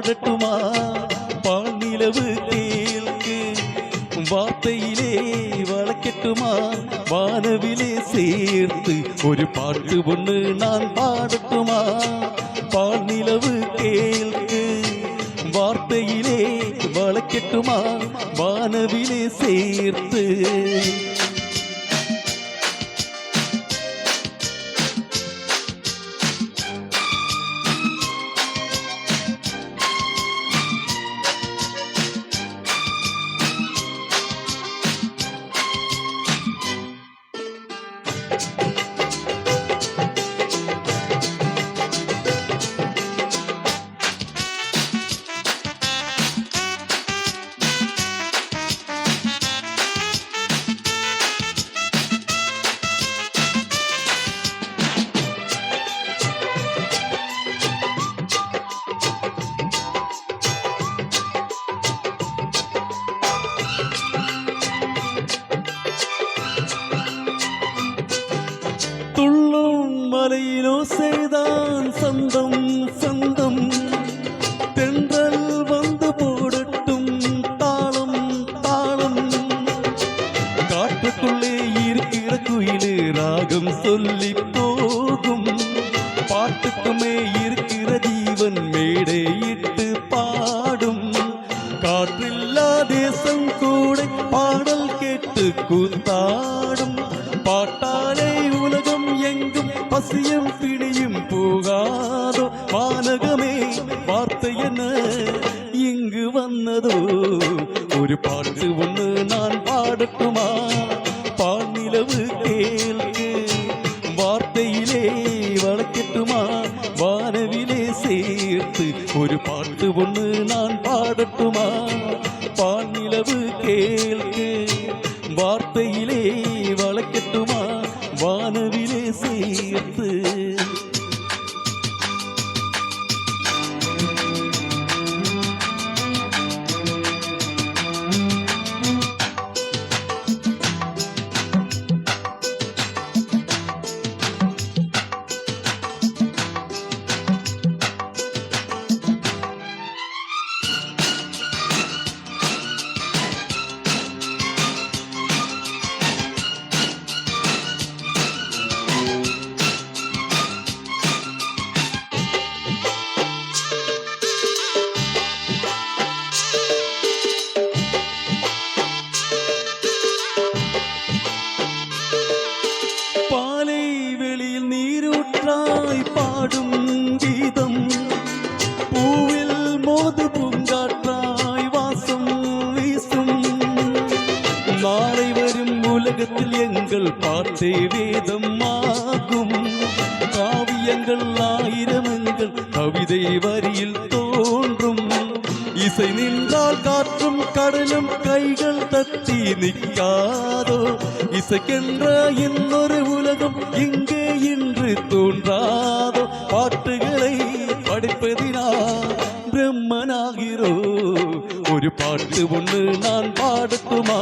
பாடட்டுமா பால் நிலவு கேள்கு வார்த்தையிலே வளர்க்கட்டுமா வானவிலே சேர்த்து ஒரு பாட்டு ஒன்று நான் பாடட்டுமா பால் நிலவு கேள்கு வார்த்தையிலே வளர்க்கட்டுமா வானவிலே சேர்த்து துள்ளும் மலையிலோ செய்தான் சொந்தம் சொந்தம் தென்றல் வந்து போடட்டும் தாளம் தாளம் காற்றுக்குள்ளே இருக்கிற குயிலு ராகம் சொல்லி போகும் பாட்டுக்குமே இருக்கிற ஜீவன் மேடையிட்டு பாடும் காற்றில்லா தேசம் கூட பாடல் கேட்டு கூத்தாடும் பாட்டாலே உலகம் எங்கும் பசியும் பிணியும் போகாதோ வானகமே வார்த்தை என இங்கு வந்ததோ ஒரு பாட்டு ஒன்று நான் பாடட்டுமா பால் நிலவு கேள்கு வார்த்தையிலே வளர்க்கட்டுமா வானவிலே சேர்த்து ஒரு பாட்டு ஒன்று நான் பாடட்டுமா பால் நிலவு கேள்கு வார்த்தையிலே வளர்க்கட்டுமா வானவிலே சேர்த்து பாடும் கீதம் பூவில் மோது பூங்காற்றாய் வாசம் வீசும் நாளை வரும் உலகத்தில் எங்கள் பாட்டே வேதம் ஆகும் காவியங்கள் ஆயிரம் எங்கள் கவிதை வரியில் தோன்றும் இசை நின்றால் காற்றும் கடலும் கைகள் தட்டி நிற்காதோ இசைக்கென்ற இன்னொரு உலகம் இங்கே இன்று தோன்றாதோ பாட்டுகளை படிப்பதினால் பிரம்மனாகிறோ ஒரு பாட்டு ஒன்று நான் பாடட்டுமா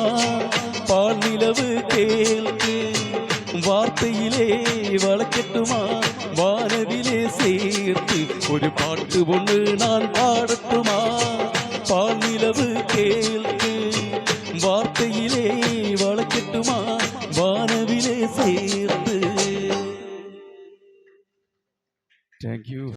பால் நிலவு கேள்கு வார்த்தையிலே வளர்க்கட்டுமா வானவிலே சேர்த்து ஒரு பாட்டு ஒன்று நான் பாடட்டுமா பால் நிலவு கேள்கு வார்த்தையிலே வளர்க்கட்டுமா வானவிலே சேர்த்து. Thank you.